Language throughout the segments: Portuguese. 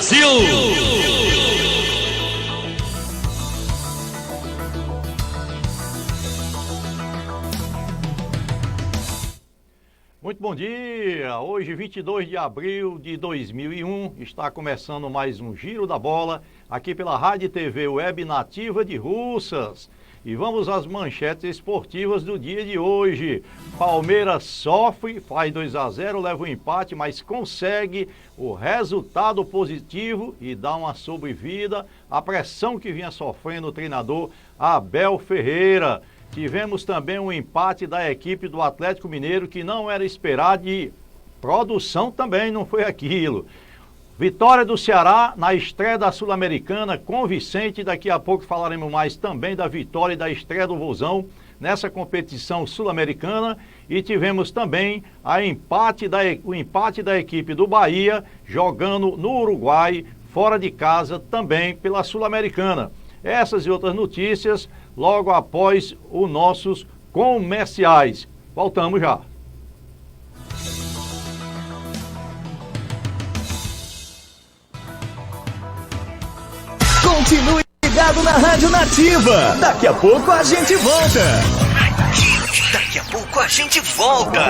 Brasil! Muito bom dia! Hoje, 22 de abril de 2001, está começando mais um Giro da Bola aqui pela Rádio e TV Web Nativa de Russas. E vamos às manchetes esportivas do dia de hoje. Palmeiras sofre, faz 2-0, leva o empate, mas consegue o resultado positivo e dá uma sobrevida à pressão que vinha sofrendo o treinador Abel Ferreira. Tivemos também um empate da equipe do Atlético Mineiro que não era esperado e produção também não foi aquilo. Vitória do Ceará na estreia da Sul-Americana convincente. Daqui a pouco falaremos mais também da vitória e da estreia do Vozão nessa competição sul-americana. E tivemos também o empate da equipe do Bahia jogando no Uruguai, fora de casa, também pela Sul-Americana. Essas e outras notícias logo após os nossos comerciais. Voltamos já. Continue ligado na Rádio Nativa. Daqui a pouco a gente volta. Daqui a pouco a gente volta.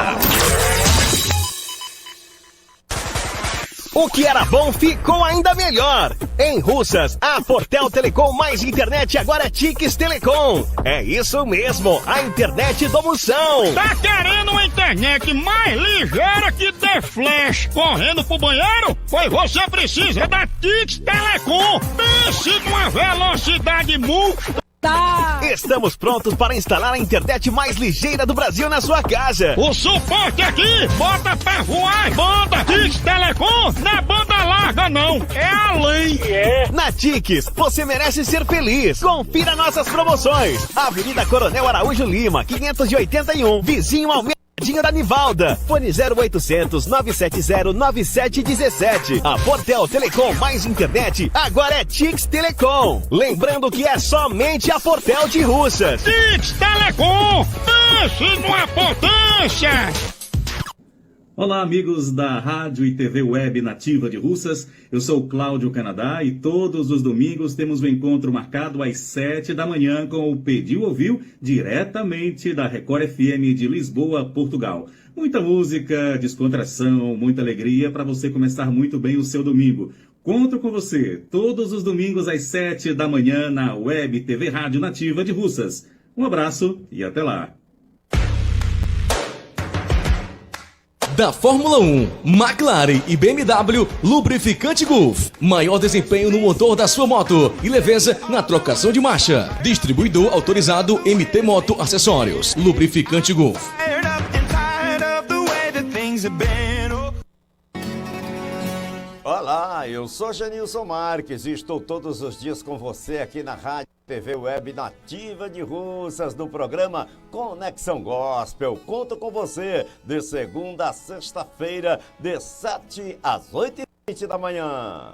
O que era bom ficou ainda melhor. Em Russas, a Portel Telecom mais internet agora é Tix Telecom. É isso mesmo, a internet do Moção. Tá querendo uma internet mais ligeira que The Flash correndo pro banheiro? Pois você precisa da Tix Telecom. Pense numa velocidade multa. Estamos prontos para instalar a internet mais ligeira do Brasil na sua casa. O suporte aqui bota pra voar as bandas. Tix Telecom não é banda larga não, é além. Na Tix, você merece ser feliz. Confira nossas promoções. Avenida Coronel Araújo Lima, 581, vizinho ao da Nivalda. Fone 0800 970 9717. A Portel Telecom mais internet agora é Tix Telecom. Lembrando que é somente a Portel de Russas. Tix Telecom, pense numa potência. Olá, amigos da Rádio e TV Web Nativa de Russas. Eu sou o Cláudio Canadá e todos os domingos temos um encontro marcado às 7 da manhã com o Pediu Ouviu, diretamente da Record FM de Lisboa, Portugal. Muita música, descontração, muita alegria para você começar muito bem o seu domingo. Conto com você todos os domingos às 7 da manhã na Web TV Rádio Nativa de Russas. Um abraço e até lá. Da Fórmula 1, McLaren e BMW, lubrificante Gulf. Maior desempenho no motor da sua moto e leveza na trocação de marcha. Distribuidor autorizado MT Moto Acessórios. Lubrificante Gulf. Olá, eu sou Genilson Marques e estou todos os dias com você aqui na Rádio TV Web Nativa de Russas, no programa Conexão Gospel. Conto com você de segunda a sexta-feira, de 7 às 8h20 da manhã.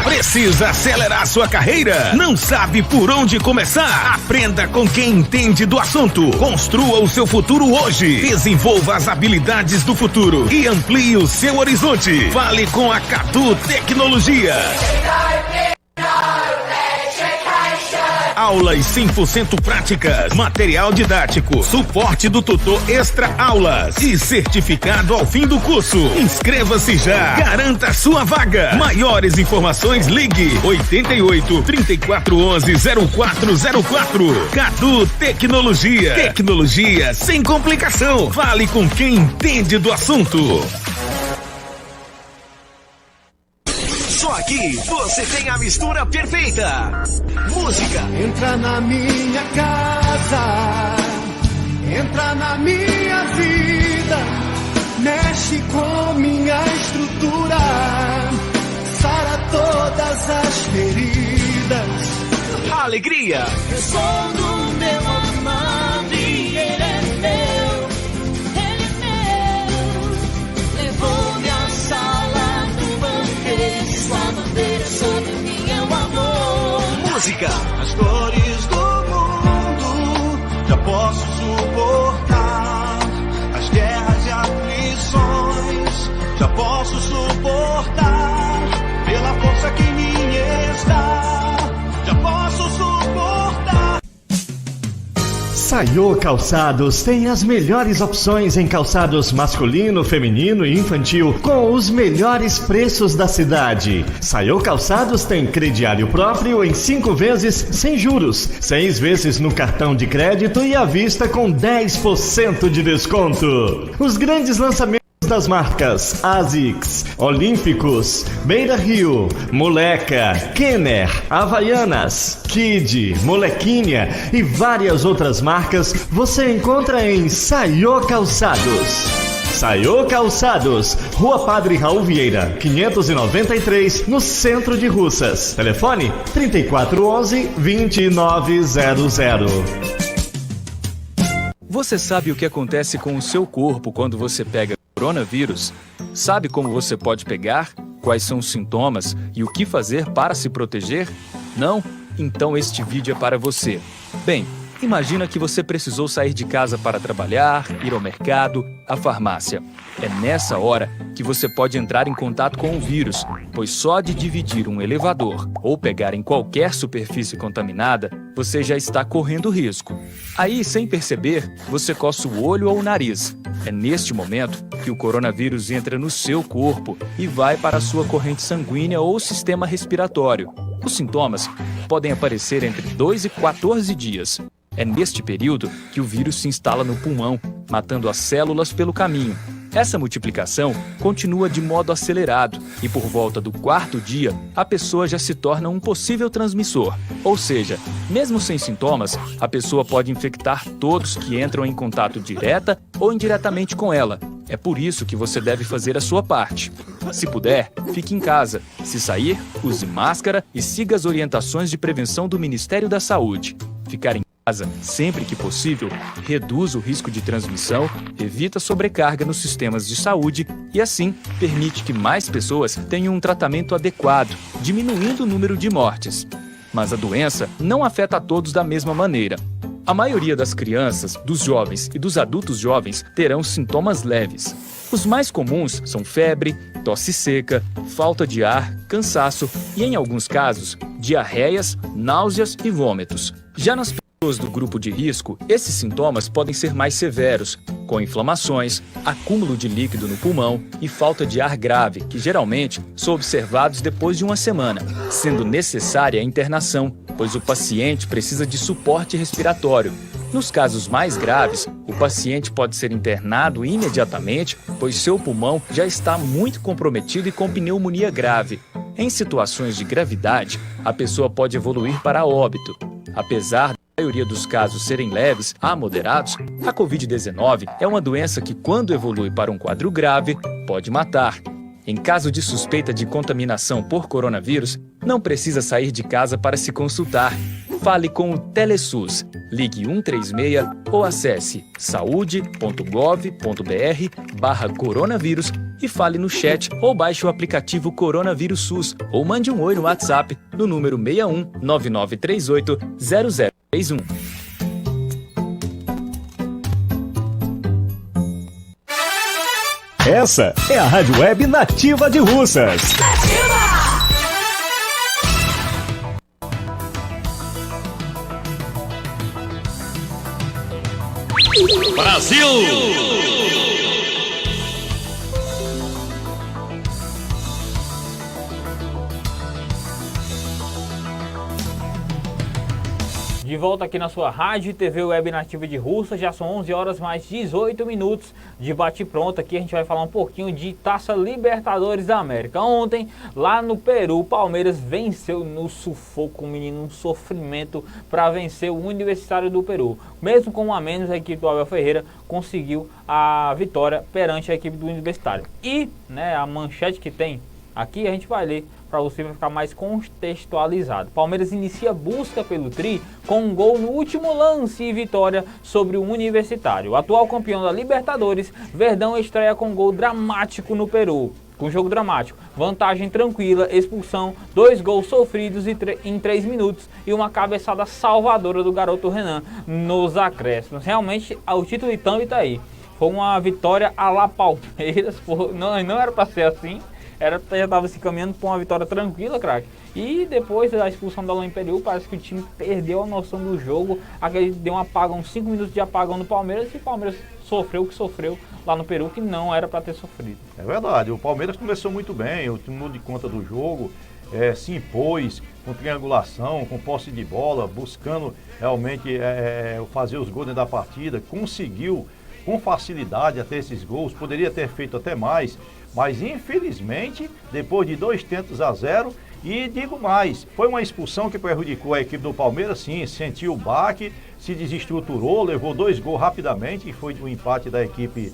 Precisa acelerar sua carreira? Não sabe por onde começar? Aprenda com quem entende do assunto. Construa o seu futuro hoje. Desenvolva as habilidades do futuro e amplie o seu horizonte. Fale com a Cadu Tecnologia. Aulas 100% práticas, material didático, suporte do tutor extra aulas e certificado ao fim do curso. Inscreva-se já, garanta sua vaga. Maiores informações ligue 88 3411 0404. Cadu Tecnologia. Tecnologia sem complicação. Fale com quem entende do assunto. Só aqui você tem a mistura perfeita. Música. Entra na minha casa, entra na minha vida, mexe com minha estrutura, sara todas as feridas. Alegria. Eu sou do meu amado e ele é meu, ele é meu. Levou-me à sala do banquete, sua bandeira sobre mim é o amor. Música. As dores do mundo já posso suportar, as guerras e aflições já posso suportar. Saiô Calçados tem as melhores opções em calçados masculino, feminino e infantil com os melhores preços da cidade. Saiô Calçados tem crediário próprio em 5 vezes sem juros, 6 vezes no cartão de crédito e à vista com 10% de desconto. Os grandes lançamentos das marcas ASICS, Olímpicos, Beira Rio, Moleca, Kenner, Havaianas, Kid, Molequinha e várias outras marcas você encontra em Saiô Calçados. Saiô Calçados, Rua Padre Raul Vieira, 593, no centro de Russas. Telefone 3411-2900. Você sabe o que acontece com o seu corpo quando você pega coronavírus? Sabe como você pode pegar? Quais são os sintomas e o que fazer para se proteger? Não? Então este vídeo é para você. Bem, imagina que você precisou sair de casa para trabalhar, ir ao mercado, à farmácia. É nessa hora que você pode entrar em contato com o vírus, pois só de dividir um elevador ou pegar em qualquer superfície contaminada, você já está correndo risco. Aí, sem perceber, você coça o olho ou o nariz. É neste momento que o coronavírus entra no seu corpo e vai para a sua corrente sanguínea ou sistema respiratório. Os sintomas podem aparecer entre 2 e 14 dias. É neste período que o vírus se instala no pulmão, matando as células pelo caminho. Essa multiplicação continua de modo acelerado e por volta do 4º dia, a pessoa já se torna um possível transmissor. Ou seja, mesmo sem sintomas, a pessoa pode infectar todos que entram em contato direta ou indiretamente com ela. É por isso que você deve fazer a sua parte. Se puder, fique em casa. Se sair, use máscara e siga as orientações de prevenção do Ministério da Saúde. Ficar em casa, sempre que possível, reduz o risco de transmissão, evita sobrecarga nos sistemas de saúde e, assim, permite que mais pessoas tenham um tratamento adequado, diminuindo o número de mortes. Mas a doença não afeta a todos da mesma maneira. A maioria das crianças, dos jovens e dos adultos jovens terão sintomas leves. Os mais comuns são febre, tosse seca, falta de ar, cansaço e, em alguns casos, diarreias, náuseas e vômitos. Já nas pessoas do grupo de risco, esses sintomas podem ser mais severos, com inflamações, acúmulo de líquido no pulmão e falta de ar grave, que geralmente são observados depois de uma semana, sendo necessária a internação, pois o paciente precisa de suporte respiratório. Nos casos mais graves, o paciente pode ser internado imediatamente, pois seu pulmão já está muito comprometido e com pneumonia grave. Em situações de gravidade, a pessoa pode evoluir para óbito. Apesar da maioria dos casos serem leves a moderados, a Covid-19 é uma doença que, quando evolui para um quadro grave, pode matar. Em caso de suspeita de contaminação por coronavírus, não precisa sair de casa para se consultar. Fale com o Telesus, ligue 136 ou acesse saude.gov.br/coronavírus e fale no chat ou baixe o aplicativo Coronavírus SUS ou mande um oi no WhatsApp no número 61 9938 0031. Essa é a Rádio Web Nativa de Russas. Brasil! De volta aqui na sua Rádio e TV Web Nativa de Russas, já são 11 horas mais 18 minutos de bate-pronto. Aqui a gente vai falar um pouquinho de Taça Libertadores da América. Ontem, lá no Peru, o Palmeiras venceu no sufoco, menino, um sofrimento para vencer o Universitário do Peru. Mesmo com um a menos, a equipe do Abel Ferreira conseguiu a vitória perante a equipe do Universitário. E, né, a manchete que tem aqui, a gente vai ler para você ficar mais contextualizado. Palmeiras inicia busca pelo tri com um gol no último lance e vitória sobre o Universitário. O atual campeão da Libertadores, Verdão estreia com um gol dramático no Peru. Com jogo dramático, vantagem tranquila, expulsão, 2 gols sofridos em 3 minutos e uma cabeçada salvadora do garoto Renan nos acréscimos. Realmente, o título de thumb está aí. Foi uma vitória à la Palmeiras, não era para ser assim. já estava se caminhando para uma vitória tranquila, craque. E depois da expulsão do Alain Perú, parece que o time perdeu a noção do jogo. Aquele deu um apagão, 5 minutos de apagão no Palmeiras, e o Palmeiras sofreu o que sofreu lá no Peru, que não era para ter sofrido. É verdade, o Palmeiras começou muito bem, o time de conta do jogo, se impôs com triangulação, com posse de bola, buscando realmente fazer os gols dentro da partida, conseguiu com facilidade até esses gols, poderia ter feito até mais, mas infelizmente, depois de 2-0, e digo mais, foi uma expulsão que prejudicou a equipe do Palmeiras, sim, sentiu o baque, se desestruturou, levou 2 gols rapidamente, e foi do empate da equipe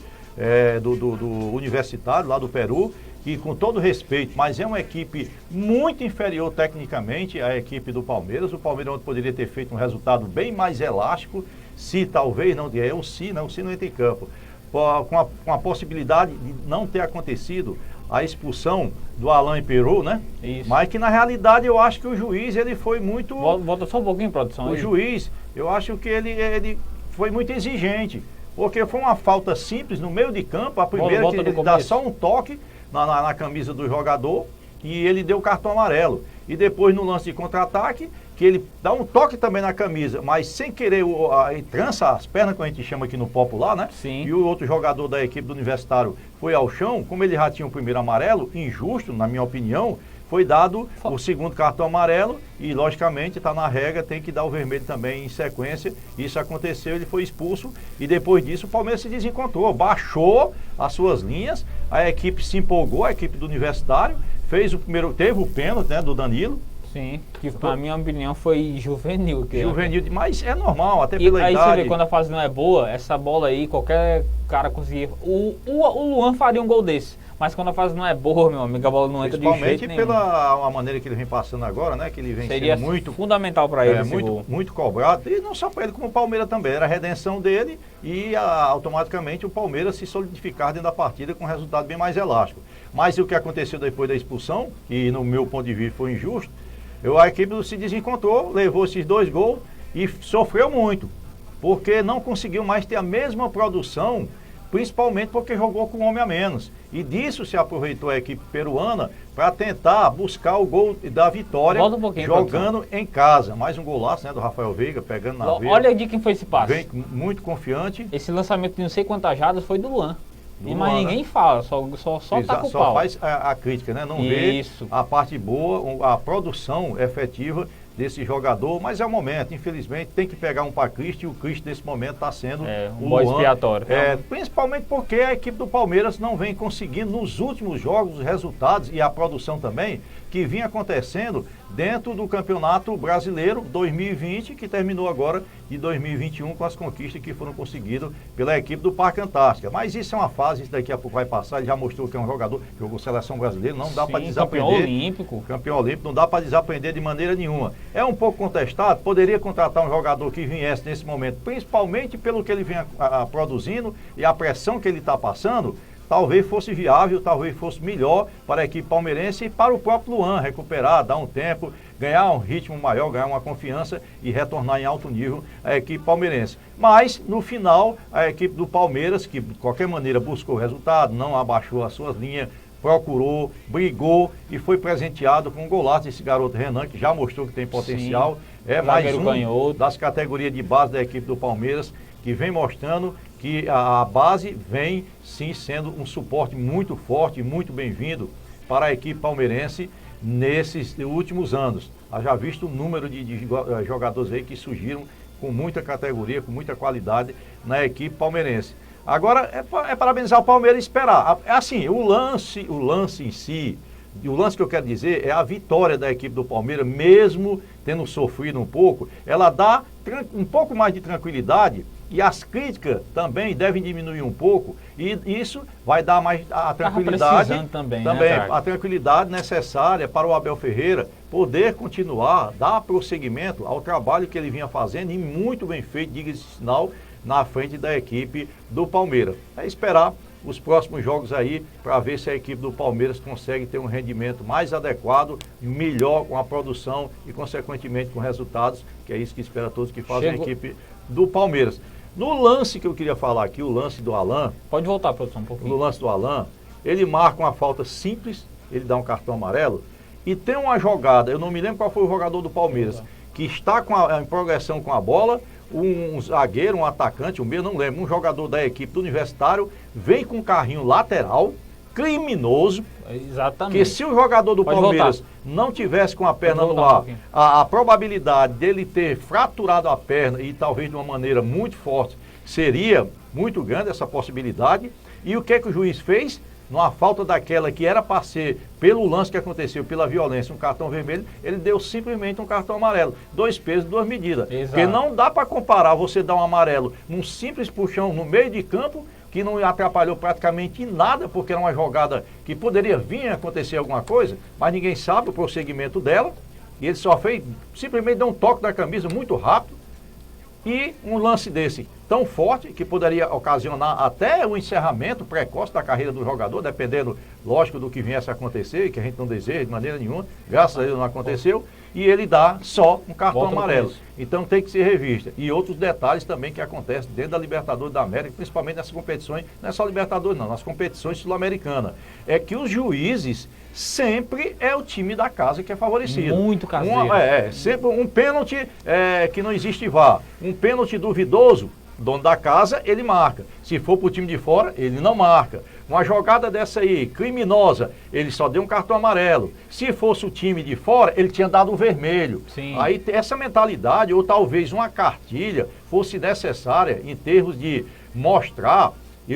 do Universitário, lá do Peru, que com todo respeito, mas é uma equipe muito inferior tecnicamente à equipe do Palmeiras. O Palmeiras poderia ter feito um resultado bem mais elástico, se talvez, não entra em campo, com a possibilidade de não ter acontecido a expulsão do Alain Perú, né? Isso. Mas que na realidade eu acho que o juiz, ele foi muito... Volta só um pouquinho, produção. O juiz, eu acho que ele foi muito exigente, porque foi uma falta simples no meio de campo, a primeira que ele dá só um toque na camisa do jogador, e ele deu o cartão amarelo. E depois no lance de contra-ataque, que ele dá um toque também na camisa, mas sem querer, trança as pernas, que a gente chama aqui no popular, né? Sim. E o outro jogador da equipe do Universitário foi ao chão, como ele já tinha o primeiro amarelo, injusto, na minha opinião, foi dado o segundo cartão amarelo e, logicamente, está na regra, tem que dar o vermelho também em sequência. Isso aconteceu, ele foi expulso e depois disso o Palmeiras se desencontrou, baixou as suas linhas, a equipe se empolgou, a equipe do Universitário, teve o pênalti, né, do Danilo. Sim, que na minha opinião foi juvenil. Juvenil, mas é normal, até pela aí idade. Você vê, quando a fase não é boa, essa bola aí, qualquer cara conseguir... O Luan faria um gol desse, mas quando a fase não é boa, meu amigo, a bola não entra de jeito nenhum. Principalmente pela maneira que ele vem passando agora, né, que ele vem Seria sendo muito... fundamental para ele esse muito, gol. muito cobrado, e não só para ele, como o Palmeiras também. Era a redenção dele e automaticamente o Palmeiras se solidificar dentro da partida com um resultado bem mais elástico. Mas o que aconteceu depois da expulsão, que no meu ponto de vista foi injusto, a equipe se desencontrou, levou esses 2 gols e sofreu muito, porque não conseguiu mais ter a mesma produção, principalmente porque jogou com um homem a menos. E disso se aproveitou a equipe peruana para tentar buscar o gol da vitória, jogando em casa. Mais um golaço, né, do Rafael Veiga, pegando na veia. Olha de quem foi esse passe. Vem muito confiante. Esse lançamento de não sei quantas jardas foi do Luan. Mas ninguém fala, só tá com o pau. Só faz a crítica, né? Não vê a parte boa, a produção efetiva desse jogador, mas é o momento, infelizmente, tem que pegar um para Cristo, e o Cristo nesse momento está sendo um bom expiatório. Principalmente porque a equipe do Palmeiras não vem conseguindo nos últimos jogos os resultados e a produção também que vinha acontecendo dentro do Campeonato Brasileiro 2020, que terminou agora de 2021 com as conquistas que foram conseguidas pela equipe do Parque Antártica. Mas isso é uma fase, isso daqui a pouco vai passar, ele já mostrou que é um jogador que jogou seleção brasileira, não dá para desaprender. Campeão olímpico, não dá para desaprender de maneira nenhuma. É um pouco contestado, poderia contratar um jogador que viesse nesse momento, principalmente pelo que ele vem produzindo e a pressão que ele está passando. Talvez fosse viável, talvez fosse melhor para a equipe palmeirense e para o próprio Luan recuperar, dar um tempo, ganhar um ritmo maior, ganhar uma confiança e retornar em alto nível a equipe palmeirense. Mas, no final, a equipe do Palmeiras, que de qualquer maneira buscou o resultado, não abaixou as suas linhas, procurou, brigou e foi presenteado com um golaço desse garoto Renan, que já mostrou que tem potencial. Sim, é mais um das categorias de base da equipe do Palmeiras, que vem mostrando que a base vem sim sendo um suporte muito forte e muito bem-vindo para a equipe palmeirense nesses últimos anos. Já visto o número de jogadores aí que surgiram com muita categoria, com muita qualidade na equipe palmeirense. Agora é parabenizar o Palmeiras e esperar. Assim, o lance em si, e o lance que eu quero dizer é a vitória da equipe do Palmeiras, mesmo tendo sofrido um pouco, ela dá um pouco mais de tranquilidade. E as críticas também devem diminuir um pouco, e isso vai dar mais a tranquilidade, também né, a tranquilidade necessária para o Abel Ferreira poder continuar, dar prosseguimento ao trabalho que ele vinha fazendo, e muito bem feito, diga-se sinal, na frente da equipe do Palmeiras. É esperar os próximos jogos aí para ver se a equipe do Palmeiras consegue ter um rendimento mais adequado e melhor com a produção e, consequentemente, com resultados, que é isso que espera todos que fazem a equipe do Palmeiras. No lance que eu queria falar aqui, o lance do Alain... Pode voltar, produção, um pouquinho. No lance do Alain, ele marca uma falta simples, ele dá um cartão amarelo. E tem uma jogada, eu não me lembro qual foi o jogador do Palmeiras, que está em progressão com a bola, um zagueiro, um atacante, não lembro, um jogador da equipe do Universitário, vem com um carrinho lateral, criminoso. Exatamente. Que se o jogador do Palmeiras não tivesse com a perna no ar, a probabilidade dele ter fraturado a perna e talvez de uma maneira muito forte, seria muito grande essa possibilidade. E o que é que o juiz fez? Numa falta daquela que era para ser, pelo lance que aconteceu, pela violência, um cartão vermelho, ele deu simplesmente um cartão amarelo. 2 pesos, 2 medidas. Exato. Porque não dá para comparar você dar um amarelo num simples puxão no meio de campo, que não atrapalhou praticamente em nada, porque era uma jogada que poderia vir a acontecer alguma coisa, mas ninguém sabe o prosseguimento dela, e ele só fez, simplesmente deu um toque na camisa muito rápido, e um lance desse tão forte, que poderia ocasionar até o encerramento precoce da carreira do jogador, dependendo, lógico, do que viesse a acontecer, que a gente não deseja de maneira nenhuma, graças a Deus não aconteceu, e ele dá só um cartão amarelo. Então tem que ser revista. E outros detalhes também que acontecem dentro da Libertadores da América, principalmente nessas competições, não é só Libertadores não, nas competições sul-americanas, é que os juízes sempre é o time da casa que é favorecido. Muito caseiro. Sempre um pênalti que não existe VAR, um pênalti duvidoso, dono da casa, ele marca. Se for para o time de fora, ele não marca. Uma jogada dessa aí, criminosa, ele só deu um cartão amarelo. Se fosse o time de fora, ele tinha dado um vermelho. Sim. Aí essa mentalidade, ou talvez uma cartilha, fosse necessária em termos de mostrar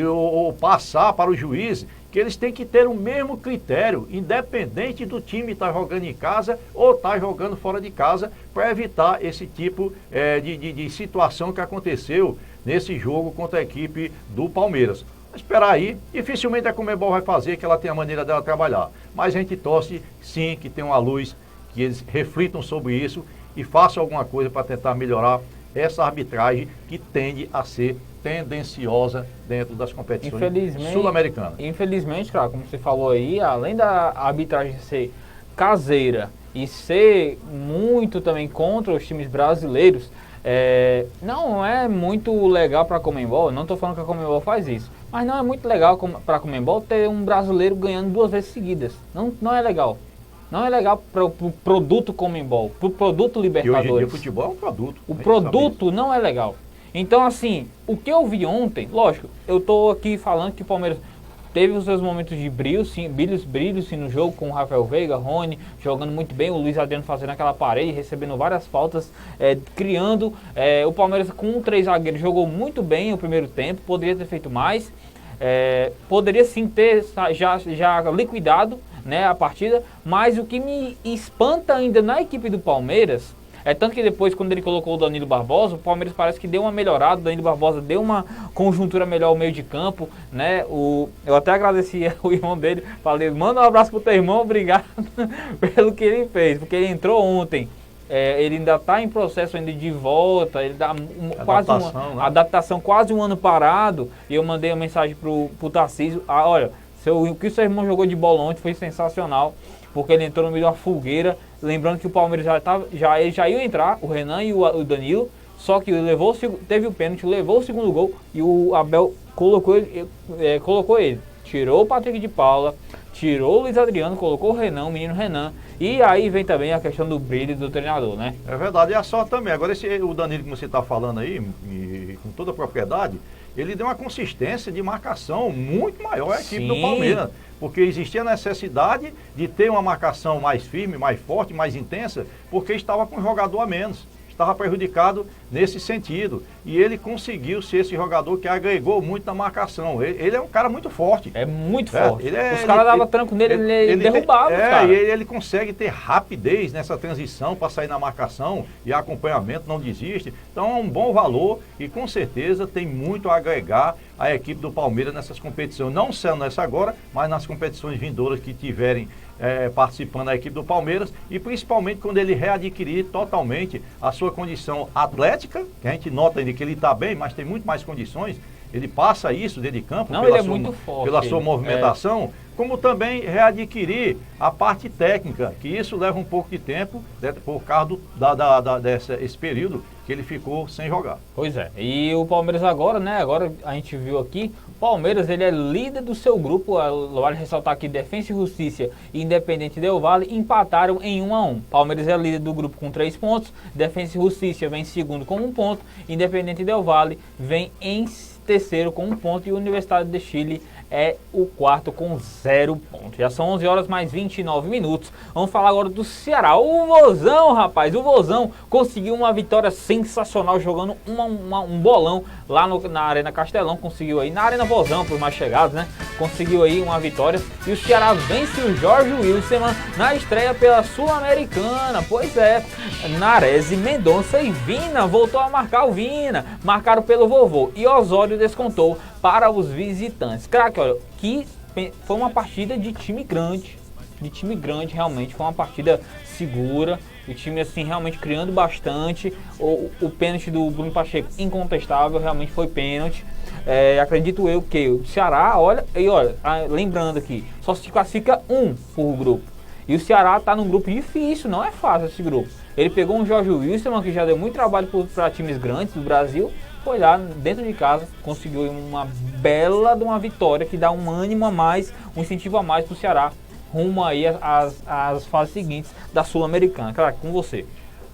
ou passar para o juiz que eles têm que ter o mesmo critério, independente do time estar jogando em casa ou estar jogando fora de casa, para evitar esse tipo de situação que aconteceu nesse jogo contra a equipe do Palmeiras. Esperar aí, dificilmente a Conmebol vai fazer, que ela tem a maneira dela trabalhar. Mas a gente torce, sim, que tenha uma luz, que eles reflitam sobre isso e façam alguma coisa para tentar melhorar essa arbitragem que tende a ser tendenciosa dentro das competições sul-americanas. Infelizmente, cara, como você falou aí, além da arbitragem ser caseira e ser muito também contra os times brasileiros, não é muito legal para a Conmebol. Não estou falando que a Conmebol faz isso, mas não é muito legal para a Conmebol ter um brasileiro ganhando 2 vezes seguidas. Não é legal. Não é legal para o produto Conmebol, para o produto Libertadores. E hoje em dia o futebol é um produto. O produto não é legal. Então, assim, o que eu vi ontem, lógico, eu tô aqui falando que o Palmeiras teve os seus momentos de brilho, sim, no jogo, com o Rafael Veiga, Rony, jogando muito bem, o Luiz Adriano fazendo aquela parede, recebendo várias faltas, criando. O Palmeiras com 3 zagueiros jogou muito bem o primeiro tempo, poderia ter feito mais, poderia sim ter já liquidado, né, a partida, mas o que me espanta ainda na equipe do Palmeiras tanto que depois, quando ele colocou o Danilo Barbosa, o Palmeiras parece que deu uma melhorada, o Danilo Barbosa deu uma conjuntura melhor ao meio de campo, né? Eu até agradeci o irmão dele, falei, manda um abraço pro teu irmão, obrigado pelo que ele fez, porque ele entrou ontem. Ele ainda está em processo ainda de volta, ele dá quase uma adaptação, quase um ano parado, e eu mandei uma mensagem pro Tarcísio, olha, o que o seu irmão jogou de bola ontem foi sensacional, porque ele entrou no meio de uma fogueira, lembrando que o Palmeiras já ia entrar, o Renan e o Danilo, só que teve o pênalti, levou o segundo gol e o Abel colocou ele. Tirou o Patrick de Paula, tirou o Luiz Adriano, colocou o Renan, o menino Renan, e aí vem também a questão do brilho do treinador, né? É verdade, e a sorte também. Agora o Danilo que você está falando aí, e com toda a propriedade, ele deu uma consistência de marcação muito maior à equipe do Palmeiras, porque existia a necessidade de ter uma marcação mais firme, mais forte, mais intensa, porque estava com um jogador a menos, estava prejudicado nesse sentido, e ele conseguiu ser esse jogador que agregou muito na marcação. Ele é um cara muito forte. É muito forte. Os caras davam tranco nele, ele derrubava os caras. E ele consegue ter rapidez nessa transição para sair na marcação, e acompanhamento, não desiste. Então é um bom valor e com certeza tem muito a agregar a equipe do Palmeiras nessas competições, não sendo nessa agora, mas nas competições vindouras que tiverem participando da equipe do Palmeiras, e principalmente quando ele readquirir totalmente a sua condição atlética, que a gente nota ainda que ele está bem, mas tem muito mais condições, ele passa isso dentro de campo pela sua movimentação, como também readquirir a parte técnica, que isso leva um pouco de tempo, por causa desse período que ele ficou sem jogar. Pois é, e o Palmeiras agora, né, agora a gente viu aqui, o Palmeiras ele é líder do seu grupo, vale ressaltar que Defensa e Justiça e Independente Del Valle empataram em 1-1. Palmeiras é líder do grupo com 3 pontos, Defensa e Justiça vem em segundo com 1 ponto, Independente Del Valle vem em terceiro com 1 ponto e o Universidade de Chile é o quarto com 0 pontos. Já são 11 horas mais 29 minutos. Vamos falar agora do Ceará. O Vozão, rapaz, o Vozão conseguiu uma vitória sensacional jogando um bolão lá na Arena Castelão. Conseguiu aí, na Arena Vozão, para os mais chegados, né? Conseguiu aí uma vitória. E o Ceará vence o Jorge Wilstermann na estreia pela Sul-Americana. Pois é, Nares, Mendonça e Vina voltou a marcar o Vina. Marcaram pelo vovô. E Osório descontou para os visitantes. Craque, olha, que foi uma partida de time grande. De time grande, realmente. Foi uma partida segura. O time, assim, realmente criando bastante. O pênalti do Bruno Pacheco, incontestável, realmente foi pênalti. Acredito eu que o Ceará, olha, lembrando aqui, só se classifica um por grupo. E o Ceará tá num grupo difícil, não é fácil esse grupo. Ele pegou um Jorge Wilstermann, que já deu muito trabalho para times grandes do Brasil. Foi lá dentro de casa, conseguiu uma bela de uma vitória que dá um ânimo a mais, um incentivo a mais para o Ceará, rumo aí às fases seguintes da Sul-Americana. Claro, com você.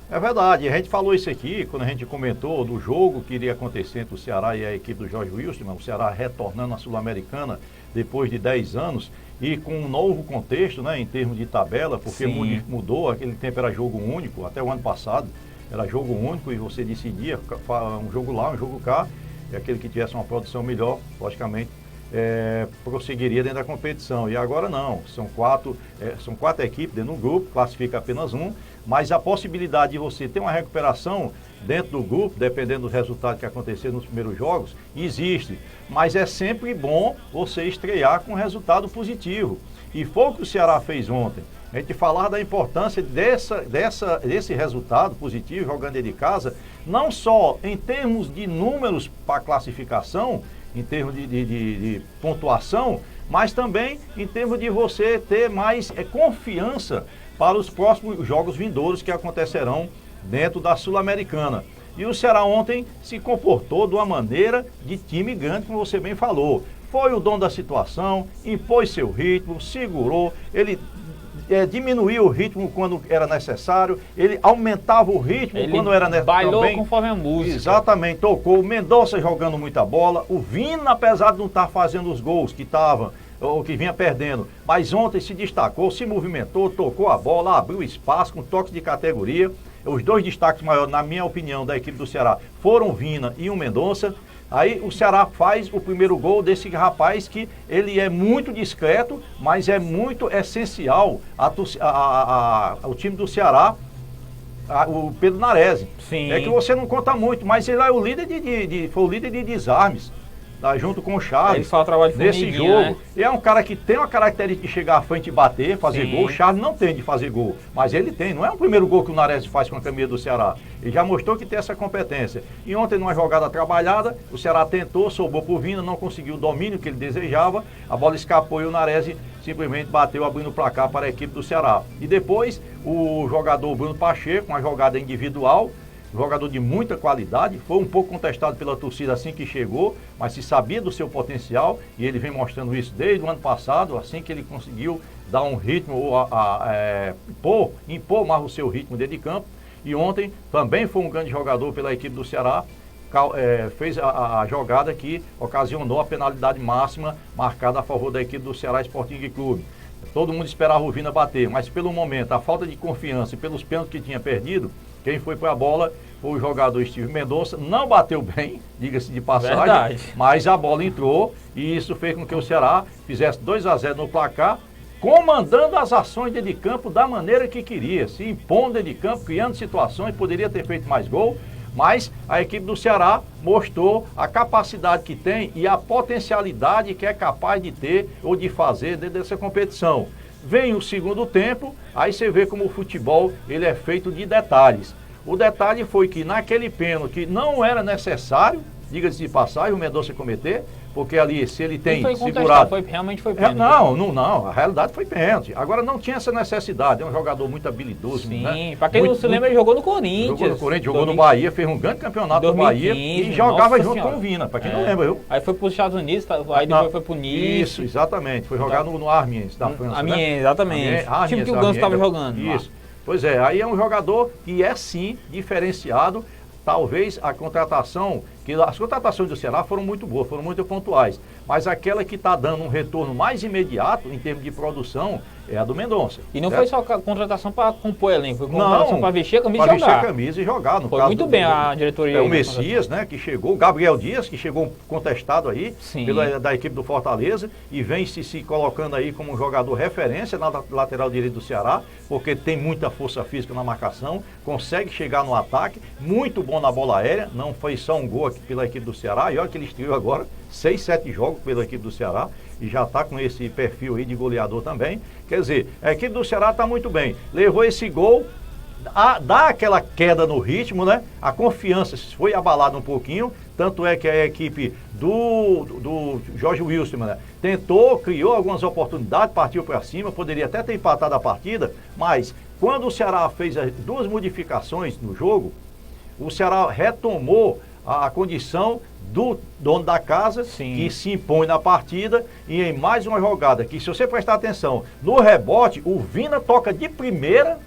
É verdade, a gente falou isso aqui quando a gente comentou do jogo que iria acontecer entre o Ceará e a equipe do Jorge Wilstermann, o Ceará retornando à Sul-Americana depois de 10 anos e com um novo contexto, né, em termos de tabela, porque mudou, aquele tempo era jogo único, até o ano passado. Era jogo único e você decidia um jogo lá, um jogo cá, e aquele que tivesse uma produção melhor, logicamente, prosseguiria dentro da competição. E agora não, são quatro equipes dentro do grupo, classifica apenas um, mas a possibilidade de você ter uma recuperação dentro do grupo, dependendo do resultado que acontecer nos primeiros jogos, existe. Mas é sempre bom você estrear com um resultado positivo. E foi o que o Ceará fez ontem. A gente falar da importância desse resultado positivo, jogando dentro de casa, não só em termos de números para classificação, em termos de pontuação, mas também em termos de você ter mais confiança para os próximos jogos vindouros que acontecerão dentro da Sul-Americana. E o Ceará ontem se comportou de uma maneira de time grande, como você bem falou. Foi o dono da situação, impôs seu ritmo, segurou, ele diminuiu o ritmo quando era necessário, ele aumentava o ritmo quando era necessário. Bailou conforme a música. Exatamente, tocou. O Mendonça jogando muita bola, o Vina, apesar de não estar fazendo os gols que estava, ou que vinha perdendo, mas ontem se destacou, se movimentou, tocou a bola, abriu espaço com toques de categoria. Os dois destaques maiores, na minha opinião, da equipe do Ceará foram o Vina e o Mendonça. Aí o Ceará faz o primeiro gol desse rapaz que ele é muito discreto, mas é muito essencial ao time do Ceará, o Pedro Nares. Sim. É que você não conta muito, mas ele é o líder foi o líder de desarmes. Junto com o Charles, ele fala trabalho nesse jogo. Né? E é um cara que tem uma característica de chegar à frente e bater, fazer gol. O Charles não tem de fazer gol, mas ele tem. Não é o primeiro gol que o Nares faz com a camisa do Ceará. Ele já mostrou que tem essa competência. E ontem, numa jogada trabalhada, o Ceará tentou, sobrou por Vina, não conseguiu o domínio que ele desejava. A bola escapou e o Nares simplesmente bateu, abrindo o placar para a equipe do Ceará. E depois, o jogador Bruno Pacheco, uma jogada individual, jogador de muita qualidade, foi um pouco contestado pela torcida assim que chegou, mas se sabia do seu potencial e ele vem mostrando isso desde o ano passado, assim que ele conseguiu dar um ritmo, impor mais o seu ritmo dentro de campo. E ontem também foi um grande jogador pela equipe do Ceará, fez a jogada que ocasionou a penalidade máxima marcada a favor da equipe do Ceará Sporting Clube. Todo mundo esperava o Vina bater, mas pelo momento, a falta de confiança e pelos pênaltis que tinha perdido, quem foi para a bola foi o jogador Steve Mendonça. Não bateu bem, diga-se de passagem, verdade, mas a bola entrou e isso fez com que o Ceará fizesse 2-0 no placar, comandando as ações dentro de campo da maneira que queria, se impondo dentro de campo, criando situações, poderia ter feito mais gol, mas a equipe do Ceará mostrou a capacidade que tem e a potencialidade que é capaz de ter ou de fazer dentro dessa competição. Vem o segundo tempo, aí você vê como o futebol ele é feito de detalhes. O detalhe foi que naquele pênalti que não era necessário, diga-se de passagem, o Mendonça cometer, porque ali, se ele tem foi contestado, segurado... realmente foi pênalti. Não, a realidade foi pênalti. Agora não tinha essa necessidade, é um jogador muito habilidoso. Sim, né? pra quem não se lembra, ele jogou no Corinthians. Jogou no Corinthians, jogou no Bahia, fez um grande campeonato no Bahia e jogava junto com o Vina, pra quem não lembra, viu? Aí foi para os Estados Unidos, aí depois foi pro Nice. Isso, exatamente, foi jogar no Amiens da França, Amiens, exatamente. O time que o Ganso estava jogando. Isso. Pois é, aí é um jogador que é sim diferenciado. Talvez a contratação, que as contratações do Ceará foram muito boas, foram muito pontuais, mas aquela que está dando um retorno mais imediato em termos de produção é a do Mendonça. E não foi só contratação para compor elenco, foi contratação para vestir a camisa e jogar. Para vestir a camisa e jogar. No foi caso muito bem a diretoria. O Messias, né, que chegou, o Gabriel Dias, que chegou contestado aí da equipe do Fortaleza e vem se colocando aí como um jogador referência na lateral direito do Ceará, porque tem muita força física na marcação, consegue chegar no ataque, muito bom na bola aérea, não foi só um gol aqui pela equipe do Ceará, e olha que ele estreou agora 6, 7 jogos pela equipe do Ceará, e já está com esse perfil aí de goleador também. Quer dizer, a equipe do Ceará está muito bem. Levou esse gol, dá aquela queda no ritmo, né? A confiança foi abalada um pouquinho, tanto é que a equipe do Jorge Wilson, né, tentou, criou algumas oportunidades, partiu para cima, poderia até ter empatado a partida, mas quando o Ceará fez as 2 modificações no jogo, o Ceará retomou a condição do dono da casa, que se impõe na partida, e em mais uma jogada, que se você prestar atenção, no rebote, o Vina toca de primeira,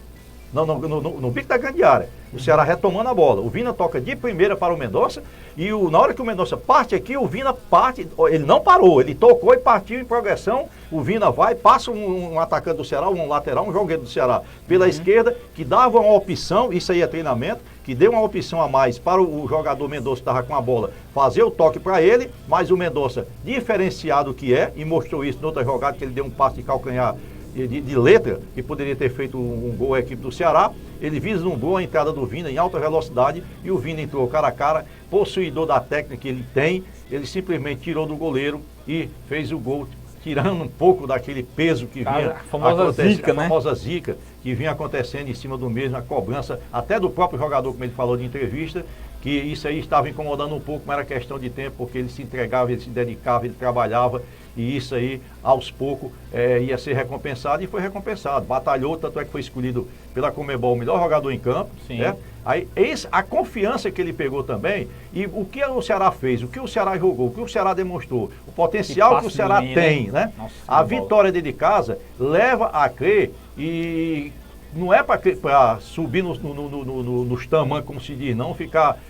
no bico da grande área, o Ceará retomando a bola, o Vina toca de primeira para o Mendonça, e na hora que o Mendonça parte aqui, o Vina parte, ele não parou, ele tocou e partiu em progressão, o Vina vai, passa um atacante do Ceará, um lateral, um jogador do Ceará pela esquerda, que dava uma opção, isso aí é treinamento, que deu uma opção a mais para o jogador Mendonça que estava com a bola, fazer o toque para ele, mas o Mendonça, diferenciado que é, e mostrou isso na outra jogada, que ele deu um passe de calcanhar de letra, que poderia ter feito um gol à equipe do Ceará, ele vislumbrou a entrada do Vina em alta velocidade, e o Vina entrou cara a cara, possuidor da técnica que ele tem, ele simplesmente tirou do goleiro e fez o gol, tirando um pouco daquele peso que vinha a famosa zica, né? A famosa zica que vinha acontecendo em cima do mesmo, a cobrança até do próprio jogador, como ele falou de entrevista, que isso aí estava incomodando um pouco, mas era questão de tempo, porque ele se entregava, ele se dedicava, ele trabalhava, e isso aí, aos poucos, ia ser recompensado, e foi recompensado. Batalhou, tanto é que foi escolhido pela Conmebol o melhor jogador em campo. Né? Aí, a confiança que ele pegou também, e o que o Ceará fez, o que o Ceará jogou, o que o Ceará demonstrou, o potencial que o Ceará tem, né? Nossa, a vitória dele de casa leva a crer, e não é para subir nos tamancos, como se diz, não ficar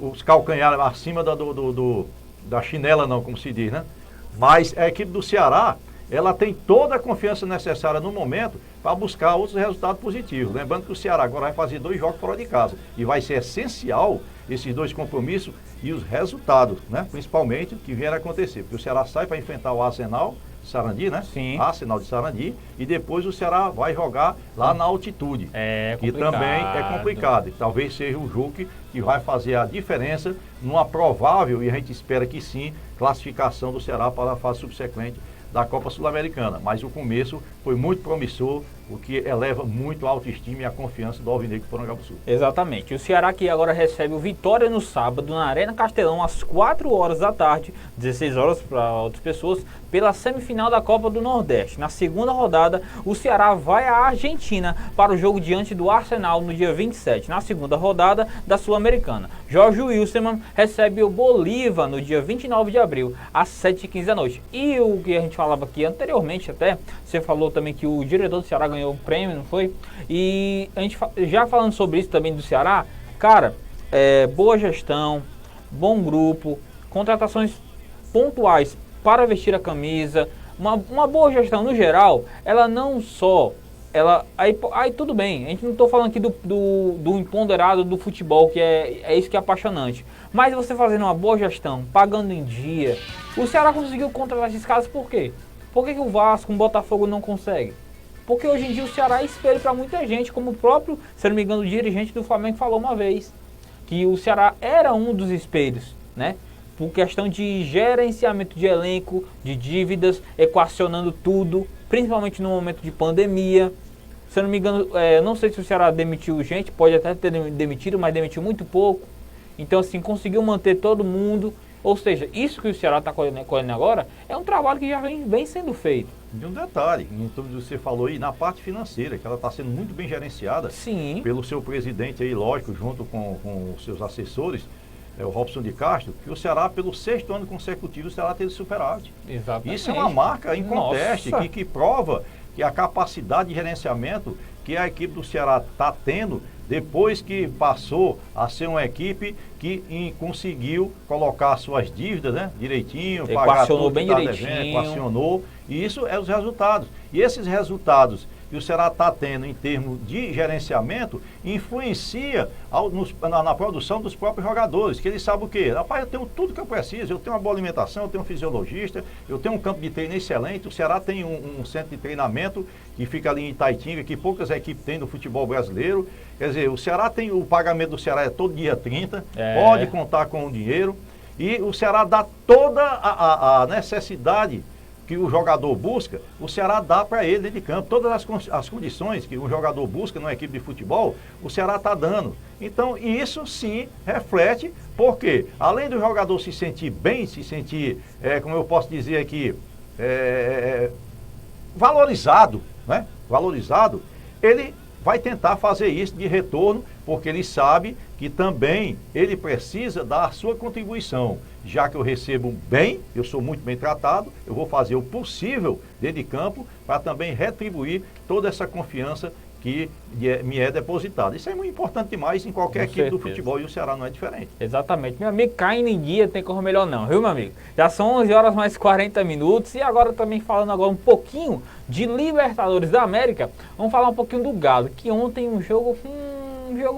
os calcanhares acima da chinela, não, como se diz, né? Mas a equipe do Ceará, ela tem toda a confiança necessária no momento para buscar outros resultados positivos. Lembrando que o Ceará agora vai fazer 2 jogos fora de casa, e vai ser essencial esses 2 compromissos e os resultados, né? Principalmente que vierem a acontecer, porque o Ceará sai para enfrentar o Arsenal de Sarandi, né? Sim. Arsenal de Sarandi, e depois o Ceará vai jogar lá na altitude, que também é complicado, e talvez seja o jogo que vai fazer a diferença numa provável, e a gente espera que sim, classificação do Ceará para a fase subsequente da Copa Sul-Americana. Mas o começo foi muito promissor, o que eleva muito a autoestima e a confiança do Alvinegro de Porangabuçu. Exatamente. O Ceará que agora recebe o Vitória no sábado na Arena Castelão às 4 horas da tarde, 16 horas para outras pessoas, pela semifinal da Copa do Nordeste. Na segunda rodada, o Ceará vai à Argentina para o jogo diante do Arsenal no dia 27, na segunda rodada da Sul-Americana. Jorge Wilson recebe o Bolívar no dia 29 de abril, às 7h15 da noite. E o que a gente falava aqui anteriormente até, você falou também que o diretor do Ceará ganhou o prêmio, não foi? E a gente já falando sobre isso também do Ceará, cara, boa gestão, bom grupo, contratações pontuais para vestir a camisa, uma boa gestão no geral, ela não só, aí tudo bem, a gente não está falando aqui do imponderado do futebol, que é isso que é apaixonante, mas você fazendo uma boa gestão, pagando em dia, o Ceará conseguiu contratar esses caras por quê? Por que o Vasco, o Botafogo não consegue? Porque hoje em dia o Ceará é espelho para muita gente, como o próprio, se não me engano, o dirigente do Flamengo falou uma vez, que o Ceará era um dos espelhos, né? Por questão de gerenciamento de elenco, de dívidas, equacionando tudo, principalmente no momento de pandemia. Se eu não me engano, não sei se o Ceará demitiu gente, pode até ter demitido, mas demitiu muito pouco. Então, assim, conseguiu manter todo mundo. Ou seja, isso que o Ceará está colhendo agora é um trabalho que já vem sendo feito. E um detalhe, em tudo que você falou aí, na parte financeira, que ela está sendo muito bem gerenciada Sim. pelo seu presidente aí, lógico, junto com os seus assessores, o Robson de Castro, que o Ceará, pelo 6º ano consecutivo, o Ceará teve superávit. Exatamente. Isso é uma marca em conteste, Nossa. que prova que a capacidade de gerenciamento que a equipe do Ceará está tendo, depois que passou a ser uma equipe que conseguiu colocar suas dívidas, né, direitinho, pagar tudo bem que tá direitinho. devendo, equacionou, e isso é os resultados. E esses resultados que o Ceará está tendo em termos de gerenciamento influencia na produção dos próprios jogadores, que eles sabem o quê? Rapaz, eu tenho tudo que eu preciso, eu tenho uma boa alimentação, eu tenho um fisiologista, eu tenho um campo de treino excelente, o Ceará tem um centro de treinamento que fica ali em Itaitinga, que poucas equipes têm no futebol brasileiro. Quer dizer, o Ceará tem, o pagamento do Ceará é todo dia 30, pode contar com o dinheiro, e o Ceará dá toda a necessidade que o jogador busca, o Ceará dá para ele dentro de campo. Todas as condições que o jogador busca numa equipe de futebol, o Ceará está dando. Então, isso sim reflete, porque além do jogador se sentir bem, se sentir, como eu posso dizer aqui, valorizado, né? Valorizado, ele vai tentar fazer isso de retorno, porque ele sabe que também ele precisa dar a sua contribuição. Já que eu recebo bem, eu sou muito bem tratado, eu vou fazer o possível dentro de campo para também retribuir toda essa confiança que me é depositada. Isso é muito importante demais em qualquer equipe do futebol, e o Ceará não é diferente. Exatamente. Meu amigo, caindo em dia tem como melhor não, viu, meu amigo? Já são 11 horas mais 40 minutos e agora também falando agora um pouquinho de Libertadores da América, vamos falar um pouquinho do Galo, que ontem um jogo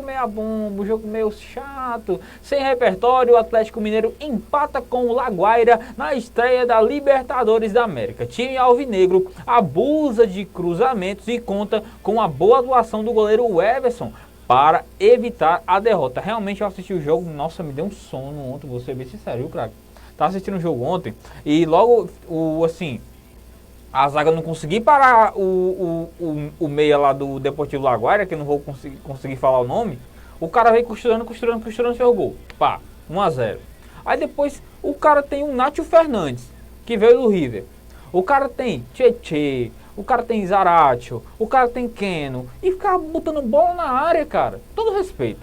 meia bomba, um jogo meio chato, sem repertório. O Atlético Mineiro empata com o Laguaira na estreia da Libertadores da América. Time alvinegro abusa de cruzamentos e conta com a boa atuação do goleiro Everson para evitar a derrota. Realmente eu assisti o jogo, nossa, me deu um sono ontem, vou ser bem sincero, viu, craque? Tava assistindo o jogo ontem e logo, a zaga não consegui parar o meia lá do Deportivo Laguaira, que eu não vou conseguir falar o nome. O cara veio costurando, fez o gol. Pá, 1-0. Aí depois o cara tem o Nátio Fernandes, que veio do River. O cara tem Tietê, o cara tem Zaratio, o cara tem Keno. E ficava botando bola na área, cara. Todo respeito.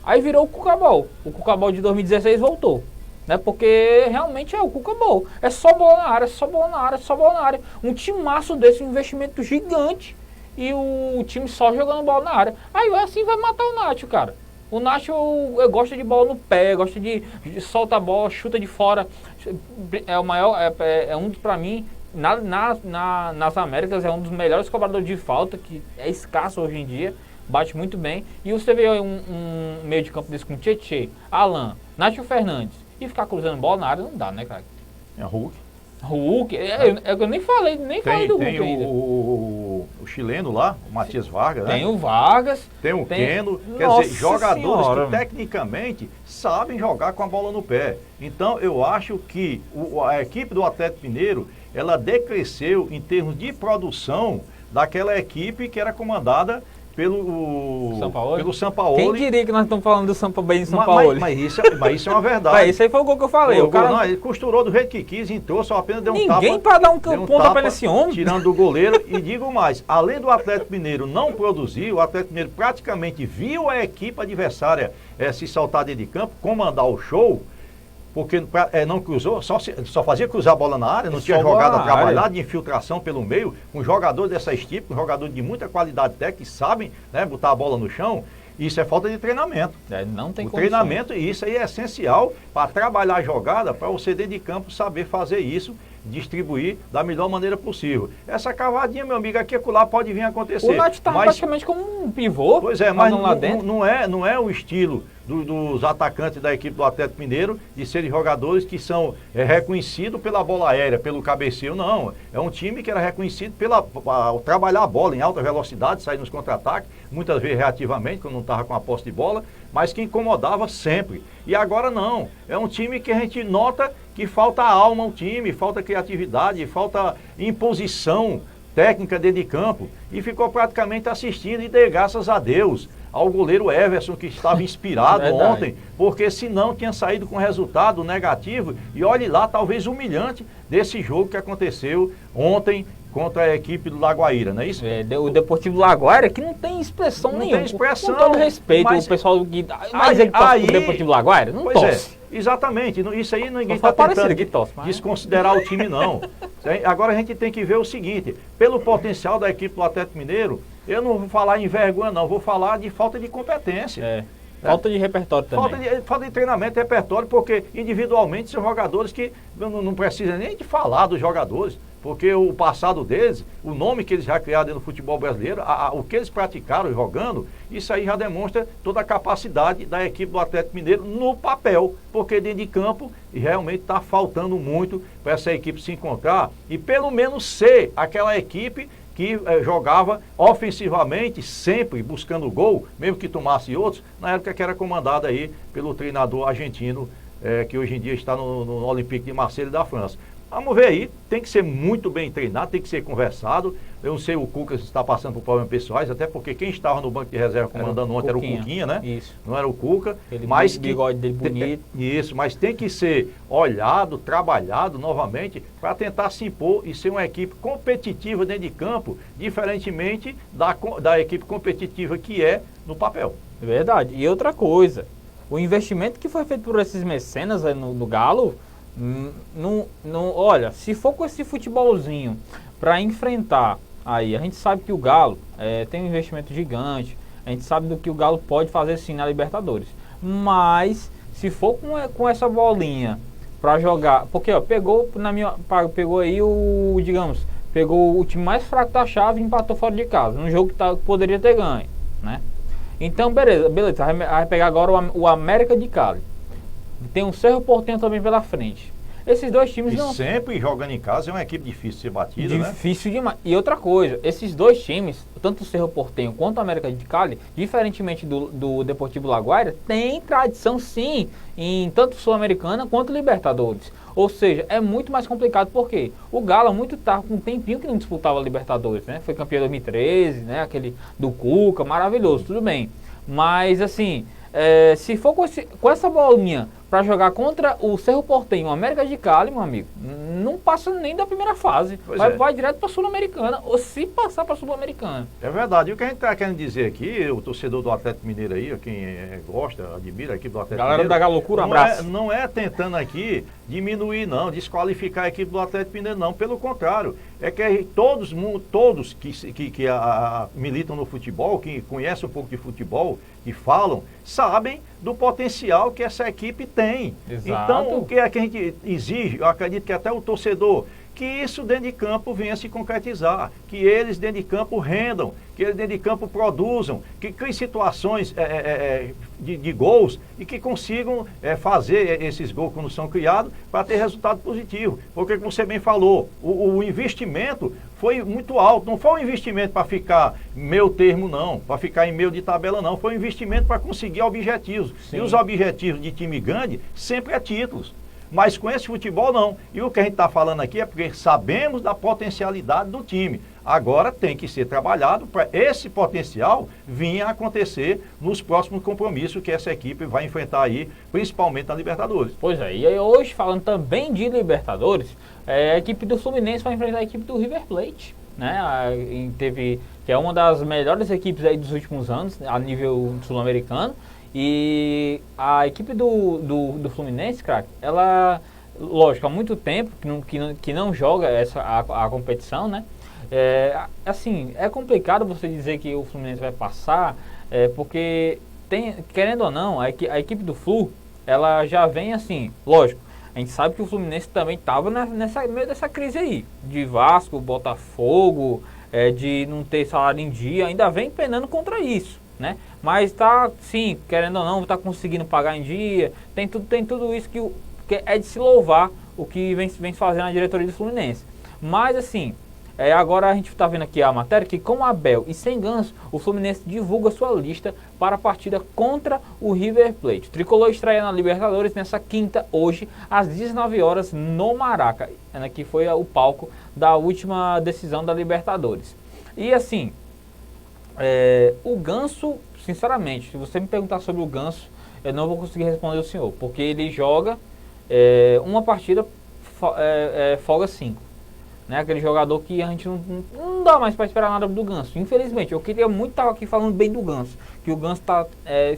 Aí virou o Cucabol. O Cucabol de 2016 voltou. Né, porque realmente é o Cucabol. É só bola na área, só bola na área, só bola na área. Um timaço desse, um investimento gigante. E o time só jogando bola na área. Aí assim vai matar o Nacho, cara. O Nacho gosta de bola no pé, gosta de solta a bola, chuta de fora. É o maior, pra mim, nas Américas, é um dos melhores cobradores de falta, que é escasso hoje em dia. Bate muito bem. E você vê um meio de campo desse com Tietê, Alan, Nátio Fernandes. E ficar cruzando bola na área não dá, né, cara? É Hulk. Hulk? Eu nem falei do Hulk ainda. O chileno lá, o Matias Vargas, né? Tem o Vargas. Tem o Keno. Quer Nossa dizer, jogadores senhora, que tecnicamente sabem jogar com a bola no pé. Então, eu acho que a equipe do Atlético Mineiro, ela decresceu em termos de produção daquela equipe que era comandada pelo Sampaoli. Quem diria que nós estamos falando do Sampaoli? Mas isso é uma verdade. Isso aí foi o gol que eu falei. Ele costurou do jeito que quis, entrou, só apenas deu um tapa. Ninguém para dar um pontapé nesse homem. Tirando do goleiro. E digo mais, além do Atlético Mineiro não produzir, o Atlético Mineiro praticamente viu a equipe adversária se saltar dentro de campo, comandar o show, porque não cruzou, só fazia cruzar a bola na área, não tinha jogada trabalhada de infiltração pelo meio, com jogadores dessa tipo, com jogadores de muita qualidade técnica, que sabem, né, botar a bola no chão. Isso é falta de treinamento. Não tem o treinamento, e isso aí é essencial para trabalhar a jogada, para você dentro de campo saber fazer isso, distribuir da melhor maneira possível. Essa cavadinha, meu amigo, aqui e acolá pode vir a acontecer. O Nath estava praticamente como um pivô. Pois é, mas não é o estilo dos atacantes da equipe do Atlético Mineiro de serem jogadores que são reconhecidos pela bola aérea, pelo cabeceio, não. É um time que era reconhecido ao trabalhar a bola em alta velocidade, sair nos contra-ataques, muitas vezes reativamente, quando não estava com a posse de bola, mas que incomodava sempre. E agora não. É um time que a gente nota que falta alma ao time, falta criatividade, falta imposição técnica dentro de campo e ficou praticamente assistindo e dê graças a Deus ao goleiro Everson, que estava inspirado ontem, porque senão tinha saído com resultado negativo e olhe lá, talvez humilhante desse jogo que aconteceu ontem contra a equipe do Lagoaíra, não é isso? O Deportivo Lagoaíra que não tem expressão nenhuma. Não tem expressão. Com todo respeito, o pessoal que... Mas ele torce pro Deportivo Lagoaíra? Não torce. Exatamente, isso aí ninguém está tentando desconsiderar o time, não. Agora a gente tem que ver o seguinte, pelo potencial da equipe do Atlético Mineiro, eu não vou falar em vergonha, não, vou falar de falta de competência. Falta de repertório também. Falta de treinamento e repertório, porque individualmente são jogadores que não precisa nem de falar dos jogadores, porque o passado deles, o nome que eles já criaram no futebol brasileiro, o que eles praticaram jogando, isso aí já demonstra toda a capacidade da equipe do Atlético Mineiro no papel, porque dentro de campo realmente está faltando muito para essa equipe se encontrar e pelo menos ser aquela equipe que jogava ofensivamente, sempre buscando gol, mesmo que tomasse outros, na época que era comandada aí pelo treinador argentino, que hoje em dia está no Olympique de Marseille da França. Vamos ver aí, tem que ser muito bem treinado, tem que ser conversado. Eu não sei o Cuca se está passando por problemas pessoais, até porque quem estava no banco de reserva comandando ontem era o Cuquinha, né? Isso. Não era o Cuca. Mas bigode dele bonito. Isso, mas tem que ser olhado, trabalhado novamente para tentar se impor e ser uma equipe competitiva dentro de campo, diferentemente da equipe competitiva que é no papel. É verdade. E outra coisa, o investimento que foi feito por esses mecenas no Galo, olha, se for com esse futebolzinho para enfrentar aí, a gente sabe que o Galo tem um investimento gigante, a gente sabe do que o Galo pode fazer sim na Libertadores, mas se for com essa bolinha para jogar, porque ó, pegou aí pegou o time mais fraco da chave e empatou fora de casa, num jogo que poderia ter ganho, né? Então beleza, vai pegar agora o América de Cali. Tem um Cerro Porteño também pela frente. Esses dois times não... sempre jogando em casa é uma equipe difícil de ser batida, né? Difícil demais. E outra coisa, esses dois times, tanto o Cerro Porteño quanto o América de Cali, diferentemente do Deportivo Lagoaíra, tem tradição sim, em tanto Sul-Americana quanto Libertadores. Ou seja, é muito mais complicado, porque o Galo com um tempinho que não disputava a Libertadores, né? Foi campeão em 2013, né? Aquele do Cuca, maravilhoso, tudo bem. Mas assim... se for com essa bolinha para jogar contra o Cerro Porteño, o América de Cali, meu amigo, não passa nem da primeira fase. Vai direto para a Sul-Americana, ou se passar para a Sul-Americana. É verdade. E o que a gente está querendo dizer aqui, o torcedor do Atlético Mineiro aí, quem gosta, admira a equipe do Atlético Mineiro. Galera da Galocura, abraço. Não é tentando aqui diminuir, não, desqualificar a equipe do Atlético Mineiro, não. Pelo contrário, é que todos que militam no futebol, que conhecem um pouco de futebol, que falam, sabem do potencial que essa equipe tem. Exato. Então, o que é que a gente exige? Eu acredito que até o torcedor, que isso dentro de campo venha se concretizar, que eles dentro de campo rendam, que eles dentro de campo produzam, que criem situações de gols e que consigam fazer esses gols quando são criados para ter resultado positivo. Porque, como você bem falou, o investimento foi muito alto, não foi um investimento para ficar meio termo não, para ficar em meio de tabela não, foi um investimento para conseguir objetivos. Sim. E os objetivos de time grande sempre é títulos. Mas com esse futebol não. E o que a gente está falando aqui é porque sabemos da potencialidade do time. Agora tem que ser trabalhado para esse potencial vir a acontecer nos próximos compromissos que essa equipe vai enfrentar aí, principalmente na Libertadores. Pois é, e aí hoje falando também de Libertadores, a equipe do Fluminense vai enfrentar a equipe do River Plate, né? Que é uma das melhores equipes aí dos últimos anos, a nível sul-americano. E a equipe do Fluminense, craque, ela, lógico, há muito tempo que não joga a competição, né? Assim, é complicado você dizer que o Fluminense vai passar, porque, querendo ou não, a equipe do Flu, ela já vem assim, lógico, a gente sabe que o Fluminense também estava meio dessa crise aí, de Vasco, Botafogo, de não ter salário em dia, ainda vem penando contra isso, né? Mas tá, sim, querendo ou não, tá conseguindo pagar em dia, tem tudo isso que é de se louvar o que vem fazendo a diretoria do Fluminense. Mas assim, agora a gente está vendo aqui a matéria que com Abel e sem Ganso, o Fluminense divulga sua lista para a partida contra o River Plate. O Tricolor estreia na Libertadores nessa quinta, hoje, às 19 horas, no Maraca, que foi o palco da última decisão da Libertadores. E assim, o Ganso, sinceramente, se você me perguntar sobre o Ganso, eu não vou conseguir responder o senhor, porque ele joga uma partida, folga 5. Né? Aquele jogador que a gente não dá mais para esperar nada do Ganso. Infelizmente, eu queria muito estar aqui falando bem do Ganso, que o Ganso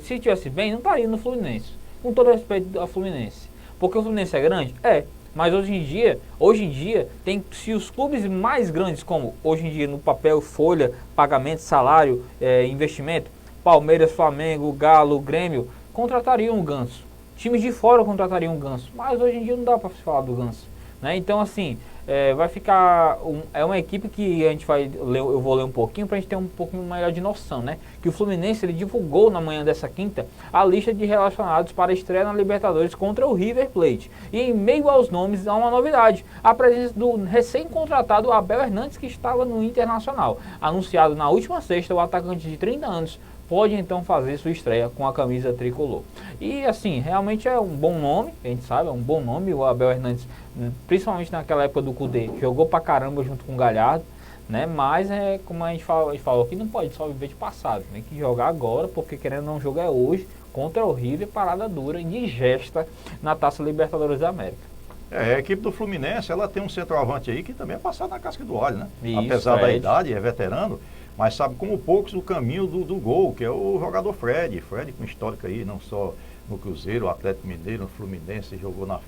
se estivesse bem, não estaria no Fluminense. Com todo respeito ao Fluminense. Porque o Fluminense é grande? Mas hoje em dia, se os clubes mais grandes, como hoje em dia no papel, folha, pagamento, salário, investimento, Palmeiras, Flamengo, Galo, Grêmio, contratariam o Ganso. Times de fora contratariam o Ganso. Mas hoje em dia não dá para se falar do Ganso. Né? Então assim, vai ficar uma equipe que a gente eu vou ler um pouquinho para a gente ter um pouquinho maior de noção, né? Que o Fluminense ele divulgou na manhã dessa quinta a lista de relacionados para a estreia na Libertadores contra o River Plate. E em meio aos nomes há uma novidade: a presença do recém-contratado Abel Hernandes, que estava no Internacional. Anunciado na última sexta, o atacante de 30 anos pode então fazer sua estreia com a camisa tricolor. E assim, realmente é um bom nome, a gente sabe, é um bom nome. O Abel Hernandes, principalmente naquela época do Cudê, jogou pra caramba junto com o Galhardo, né? Mas como a gente falou aqui, não pode só viver de passado, tem que jogar agora, porque querendo ou não, o jogo é hoje, contra o River, parada dura, indigesta na Taça Libertadores da América. A equipe do Fluminense, ela tem um centroavante aí que também é passado na casca do alho, né? Isso, apesar da idade, é veterano, mas sabe como poucos o caminho do gol, que é o jogador Fred com histórico aí, não só no Cruzeiro, o Atlético Mineiro, no Fluminense, jogou na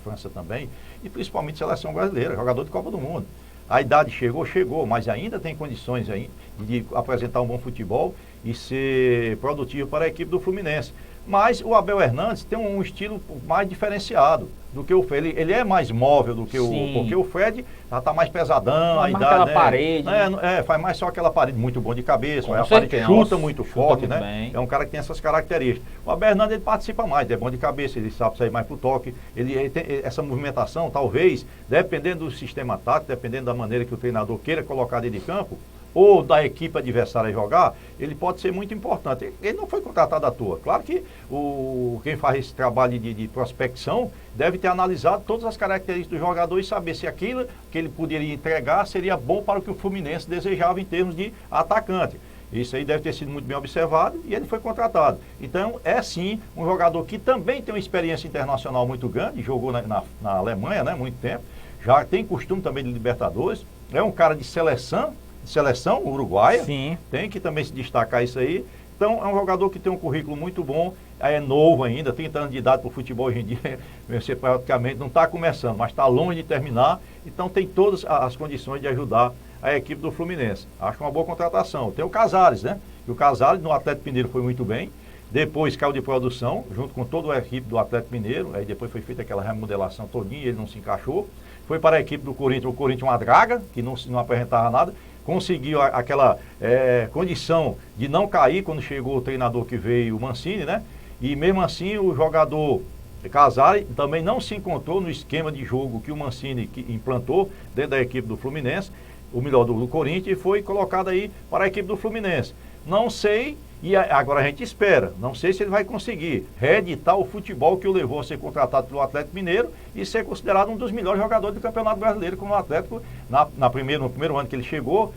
França também, e principalmente seleção brasileira, jogador de Copa do Mundo. A idade chegou, mas ainda tem condições aí de apresentar um bom futebol e ser produtivo para a equipe do Fluminense. Mas o Abel Hernandes tem um estilo mais diferenciado do que o Fred. Ele é mais móvel do que porque o Fred já está mais pesadão, a idade, aquela parede. Faz mais só aquela parede, muito bom de cabeça, chuta muito forte, né? Bem. É um cara que tem essas características. O Abel Hernandes ele participa mais, é bom de cabeça, ele sabe sair mais pro toque. Ele tem essa movimentação, talvez, dependendo do sistema tático, dependendo da maneira que o treinador queira colocar dentro de campo, ou da equipe adversária jogar, ele pode ser muito importante. Ele não foi contratado à toa. Claro que quem faz esse trabalho de prospecção deve ter analisado todas as características do jogador e saber se aquilo que ele poderia entregar seria bom para o que o Fluminense desejava em termos de atacante. Isso aí deve ter sido muito bem observado e ele foi contratado. Então, é sim um jogador que também tem uma experiência internacional muito grande, jogou na Alemanha, né, muito tempo, já tem costume também de Libertadores, é um cara de seleção uruguaia. Sim. Tem que também se destacar isso aí. Então é um jogador que tem um currículo muito bom, é novo ainda, 30 anos de idade para o futebol hoje em dia, você praticamente não está começando, mas está longe de terminar, então tem todas as condições de ajudar a equipe do Fluminense. Acho uma boa contratação. Tem o Casares, né? E o Casares no Atlético Mineiro foi muito bem, depois caiu de produção, junto com toda a equipe do Atlético Mineiro, aí depois foi feita aquela remodelação todinha, ele não se encaixou, foi para a equipe do Corinthians, o Corinthians uma draga, que não apresentava nada, conseguiu aquela condição de não cair quando chegou o treinador que veio, o Mancini, né? E mesmo assim o jogador Casares também não se encontrou no esquema de jogo que o Mancini implantou dentro da equipe do Fluminense, o melhor do Corinthians, e foi colocado aí para a equipe do Fluminense. Não sei, e agora a gente espera, não sei se ele vai conseguir reeditar o futebol que o levou a ser contratado pelo Atlético Mineiro e ser considerado um dos melhores jogadores do Campeonato Brasileiro, como o Atlético, no primeiro ano que ele chegou,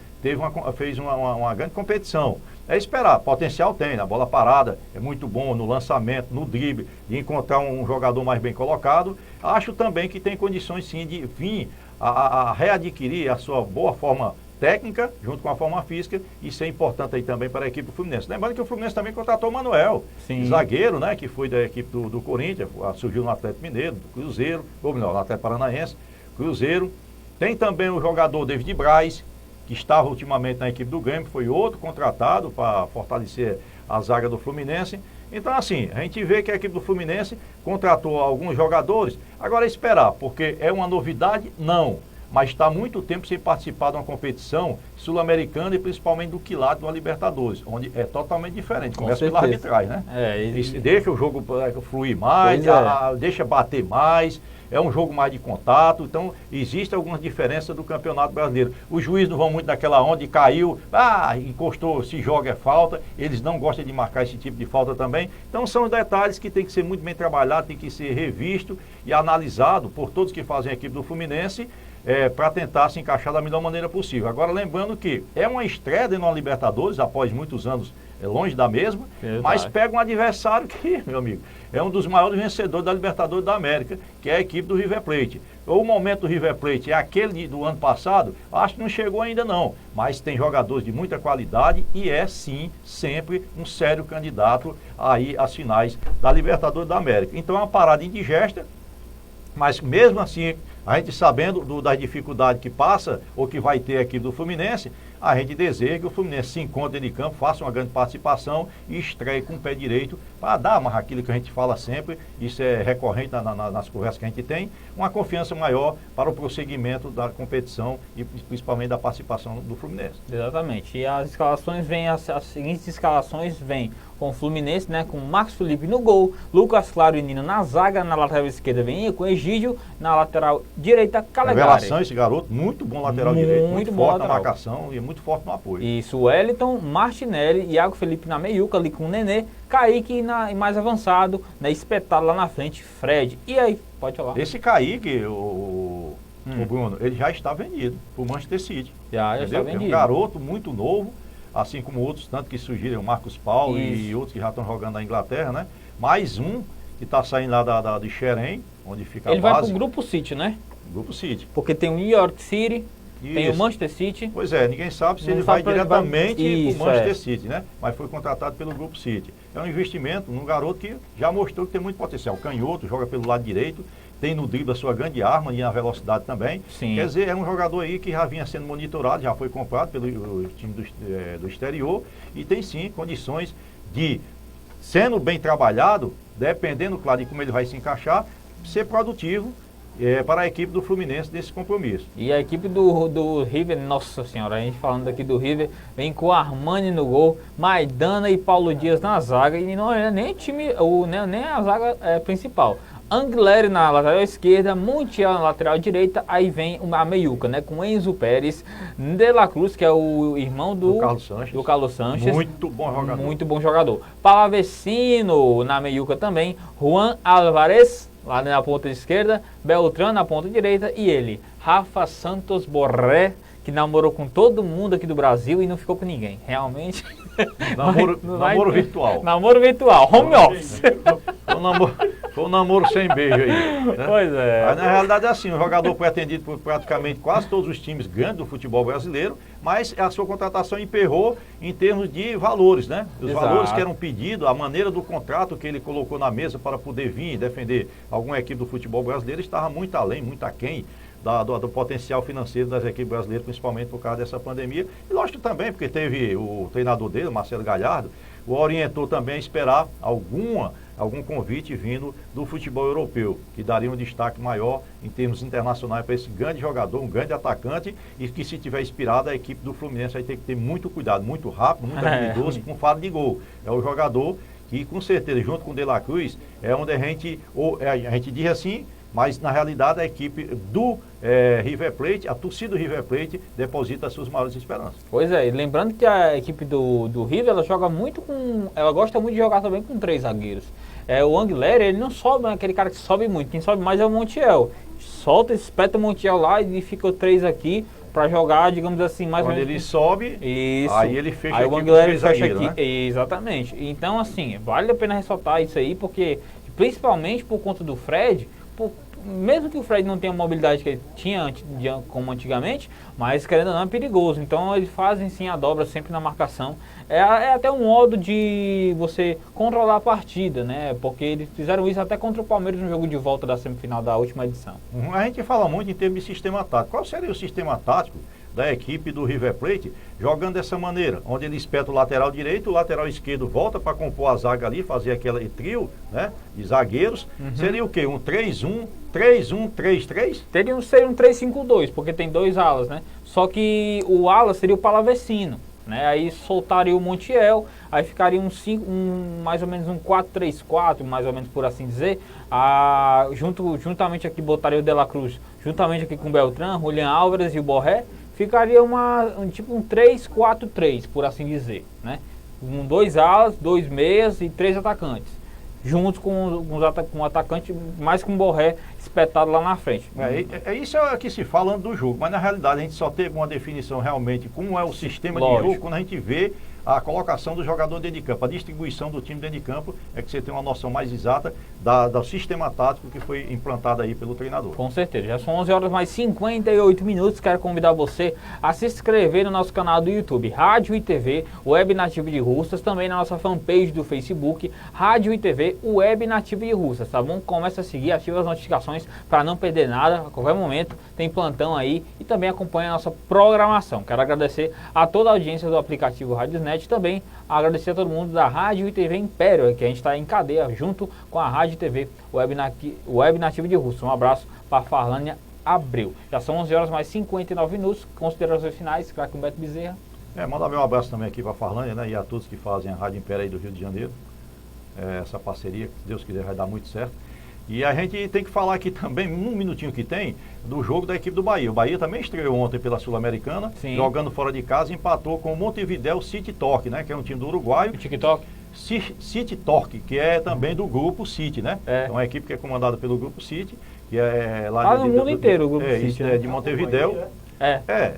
fez uma grande competição. É esperar, potencial tem, na bola parada, é muito bom no lançamento, no drible, de encontrar um jogador mais bem colocado. Acho também que tem condições sim de vir a readquirir a sua boa forma técnica, junto com a forma física, isso é importante aí também para a equipe do Fluminense. Lembrando que o Fluminense também contratou o Manuel, zagueiro, né, que foi da equipe do Corinthians, surgiu no Atlético Mineiro, do Cruzeiro, ou melhor, no Atlético Paranaense, Cruzeiro. Tem também o jogador David Braz, que estava ultimamente na equipe do Grêmio, foi outro contratado para fortalecer a zaga do Fluminense. Então, assim, a gente vê que a equipe do Fluminense contratou alguns jogadores. Agora, esperar, porque é uma novidade? Não. Mas está há muito tempo sem participar de uma competição sul-americana e principalmente do quilate da Libertadores, onde é totalmente diferente. Começa pela arbitragem, né? Deixa o jogo fluir mais, deixa bater mais, é um jogo mais de contato, então existe algumas diferenças do Campeonato Brasileiro. Os juízes não vão muito naquela onda, caiu, encostou, se joga é falta, eles não gostam de marcar esse tipo de falta também. Então são detalhes que tem que ser muito bem trabalhado, tem que ser revisto e analisado por todos que fazem a equipe do Fluminense, para tentar se encaixar da melhor maneira possível. Agora, lembrando que é uma estreia dentro da Libertadores, após muitos anos longe da mesma, mas pega um adversário que, meu amigo, é um dos maiores vencedores da Libertadores da América, que é a equipe do River Plate. O momento do River Plate é aquele do ano passado? Acho que não chegou ainda não, mas tem jogadores de muita qualidade e é sim sempre um sério candidato aí às finais da Libertadores da América. Então é uma parada indigesta, mas mesmo assim, a gente sabendo das dificuldades que passa ou que vai ter aqui do Fluminense, a gente deseja que o Fluminense se encontre em campo, faça uma grande participação e estreie com o pé direito para dar mais aquilo que a gente fala sempre, isso é recorrente nas conversas que a gente tem, uma confiança maior para o prosseguimento da competição e principalmente da participação do Fluminense. Exatamente. E as escalações vêm, as seguintes escalações vêm com o Fluminense, né, com Marcos Felipe no gol, Lucas Claro e Nino na zaga, na lateral esquerda vem com Egídio, na lateral direita Calegari. Revelação esse garoto, muito bom lateral direito, muito forte lateral. Na marcação e muito forte no apoio. Isso, Wellington, Martinelli, Iago Felipe na meiuca ali com o Nenê, Kaique e mais avançado, né, espetado lá na frente, Fred. E aí, pode falar. Esse Kaique, o Bruno, ele já está vendido pro Manchester City. Já está vendido. É um garoto muito novo, assim como outros, tanto que surgiram, o Marcos Paulo e outros que já estão jogando na Inglaterra, né? Mais um que está saindo lá de Xerém, onde fica ele a base. Ele vai pro Grupo City, né? Grupo City. Porque tem o New York City, tem o Manchester City. Pois é, ninguém sabe se ele vai diretamente para o Manchester City, né? Mas foi contratado pelo Grupo City. É um investimento num garoto que já mostrou que tem muito potencial. Canhoto, joga pelo lado direito, tem no drible a sua grande arma e na velocidade também. Sim. Quer dizer, é um jogador aí que já vinha sendo monitorado, já foi comprado pelo time do exterior e tem sim condições de, sendo bem trabalhado, dependendo, claro, de como ele vai se encaixar, ser produtivo para a equipe do Fluminense nesse compromisso. E a equipe do River, nossa senhora, a gente falando aqui do River, vem com Armani no gol, Maidana e Paulo Dias na zaga, e não é nem time, nem a zaga principal. Angleri na lateral esquerda, Montiel na lateral direita, aí vem a meiuca, né, com Enzo Pérez, De La Cruz, que é o irmão do Carlos Sanches. Muito bom jogador. Muito bom jogador. Palavecino na meiuca também, Juan Álvarez lá na ponta esquerda, Beltrán na ponta direita e ele, Rafa Santos Borré, que namorou com todo mundo aqui do Brasil e não ficou com ninguém. Realmente. Namoro virtual. Namoro virtual, home office. Foi um namoro sem beijo aí. Né? Pois é. Mas, na realidade é assim, o jogador foi atendido por praticamente quase todos os times grandes do futebol brasileiro, mas a sua contratação emperrou em termos de valores, né? Os valores que eram pedidos, a maneira do contrato que ele colocou na mesa para poder vir e defender alguma equipe do futebol brasileiro estava muito além, muito aquém do potencial financeiro das equipes brasileiras, principalmente por causa dessa pandemia. E lógico também, porque teve o treinador dele, Marcelo Galhardo, o orientou também a esperar algum convite vindo do futebol europeu, que daria um destaque maior em termos internacionais para esse grande jogador, um grande atacante, e que se tiver inspirado a equipe do Fluminense vai ter que ter muito cuidado, muito rápido, muito habilidoso, com faro de gol. É o jogador que com certeza, junto com o De La Cruz, é onde a gente diz assim, mas na realidade a equipe do River Plate, a torcida do River Plate deposita as suas maiores esperanças. Pois é, e lembrando que a equipe do River, ela joga muito ela gosta muito de jogar também com 3 zagueiros. O Angleri, ele não sobe, aquele cara que sobe muito, quem sobe mais é o Montiel. Solta, espeta o Montiel lá e fica 3 aqui para jogar, digamos assim, mais ou menos. Quando ele sobe, isso. Aí ele fecha aí aqui o Angleri com 3 fecha zagueiros, aqui, né? Exatamente. Então, assim, vale a pena ressaltar isso aí, porque principalmente por conta do Fred, mesmo que o Fred não tenha a mobilidade que ele tinha como antigamente, mas querendo ou não é perigoso. Então eles fazem sim a dobra sempre na marcação. É até um modo de você controlar a partida, né? Porque eles fizeram isso até contra o Palmeiras no jogo de volta da semifinal da última edição. A gente fala muito em termos de sistema tático. Qual seria o sistema tático da equipe do River Plate jogando dessa maneira, onde ele espeta o lateral direito, o lateral esquerdo volta para compor a zaga ali, fazer aquele trio, né, de zagueiros? Seria o quê? Um 3-1, 3-1, 3-3? Seria um 3-5-2, porque tem 2 alas, né? Só que o ala seria o Palavecino, né? Aí soltaria o Montiel, aí ficaria mais ou menos um 4-3-4, mais ou menos por assim dizer. Juntamente aqui botaria o De La Cruz, juntamente aqui com o Beltrán, Julián Álvares e o Borré. Ficaria tipo um 3-4-3, por assim dizer, né? Com 2 alas, 2 meias e 3 atacantes. juntos com o atacante, mais com o Borré espetado lá na frente. Isso é o que se fala do jogo, mas na realidade a gente só teve uma definição realmente como é o sistema de jogo quando a gente vê a colocação do jogador dentro de campo, a distribuição do time dentro de campo, é que você tem uma noção mais exata do sistema tático que foi implantado aí pelo treinador. Com certeza, já são 11 horas mais 58 minutos, quero convidar você a se inscrever no nosso canal do YouTube, Rádio e TV Web Nativa de Russas, também na nossa fanpage do Facebook, Rádio e TV Web Nativa de Russas, tá bom? Começa a seguir, ativa as notificações para não perder nada, a qualquer momento tem plantão aí e também acompanha a nossa programação. Quero agradecer a toda a audiência do aplicativo Radiosnet, também agradecer a todo mundo da Rádio e TV Império, que a gente está em cadeia junto com a Rádio e TV Web Nativa de Russas. Um abraço para Farlânia Abreu. Já são 11 horas mais 59 minutos, considerações finais, craque Humberto Bezerra. Mandar meu abraço também aqui para a Farlânia, né, e a todos que fazem a Rádio Império aí do Rio de Janeiro. Essa parceria, que se Deus quiser, vai dar muito certo. E a gente tem que falar aqui também, num minutinho que tem, do jogo da equipe do Bahia. O Bahia também estreou ontem pela Sul-Americana, jogando fora de casa, empatou com o Montevidéu City Torque, né? Que é um time do uruguaio. TikTok? City Torque, que é também do grupo City, né? É uma equipe que é comandada pelo grupo City, que é lá no mundo inteiro o grupo City. É de Montevidéu.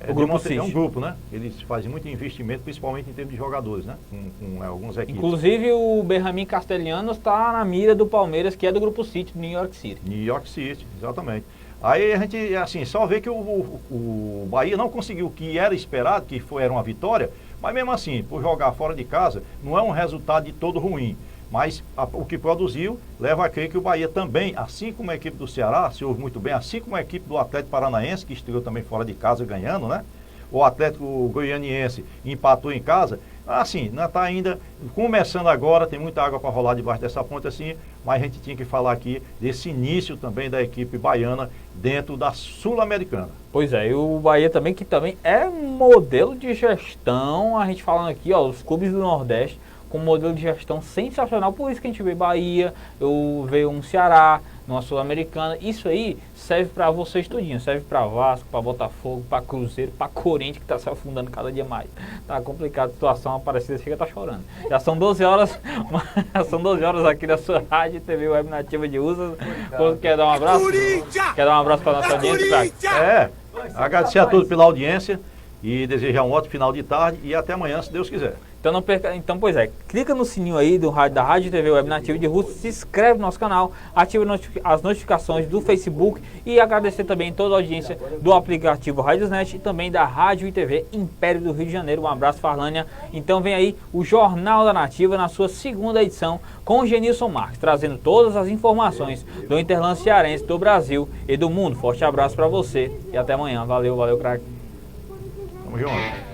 O grupo City. É um grupo, né? Eles fazem muito investimento, principalmente em termos de jogadores, né? Com algumas equipes. Inclusive o Benjamin Castelhanos está na mira do Palmeiras, que é do grupo City, do New York City. New York City, exatamente. Aí a gente, assim, só vê que o Bahia não conseguiu o que era esperado, que era uma vitória, mas mesmo assim, por jogar fora de casa, não é um resultado de todo ruim. Mas o que produziu leva a crer que o Bahia também, assim como a equipe do Ceará, se ouve muito bem, assim como a equipe do Atlético Paranaense, que estreou também fora de casa ganhando, né? O Atlético Goianiense empatou em casa. Assim, não está ainda começando agora, tem muita água para rolar debaixo dessa ponte assim, mas a gente tinha que falar aqui desse início também da equipe baiana dentro da Sul-Americana. Pois é, e o Bahia também, que também é um modelo de gestão, a gente falando aqui, ó, os clubes do Nordeste, com um modelo de gestão sensacional, por isso que a gente vê Bahia, eu vejo um Ceará, numa Sul-Americana, isso aí serve para você estudinho, serve para Vasco, para Botafogo, para Cruzeiro, para Corinthians, que está se afundando cada dia mais. Tá complicado a situação, a Aparecida chega tá chorando. Já são 12 horas, são 12 horas aqui na sua Rádio TV Web Nativa de Russas. Quer dar um abraço? Quer dar um abraço para nossa audiência? Agradecer a todos pela audiência e desejar um ótimo final de tarde e até amanhã, se Deus quiser. Então não perca, pois é, clica no sininho aí da Rádio TV Web Nativa de Russas, se inscreve no nosso canal, ativa as notificações do Facebook e agradecer também toda a audiência do aplicativo Radiosnet e também da Rádio e TV Império do Rio de Janeiro. Um abraço, Farlânia. Então vem aí o Jornal da Nativa na sua segunda edição com o Genilson Marques, trazendo todas as informações do Interlance Cearense, do Brasil e do mundo. Forte abraço para você e até amanhã. Valeu, craque. Tamo junto.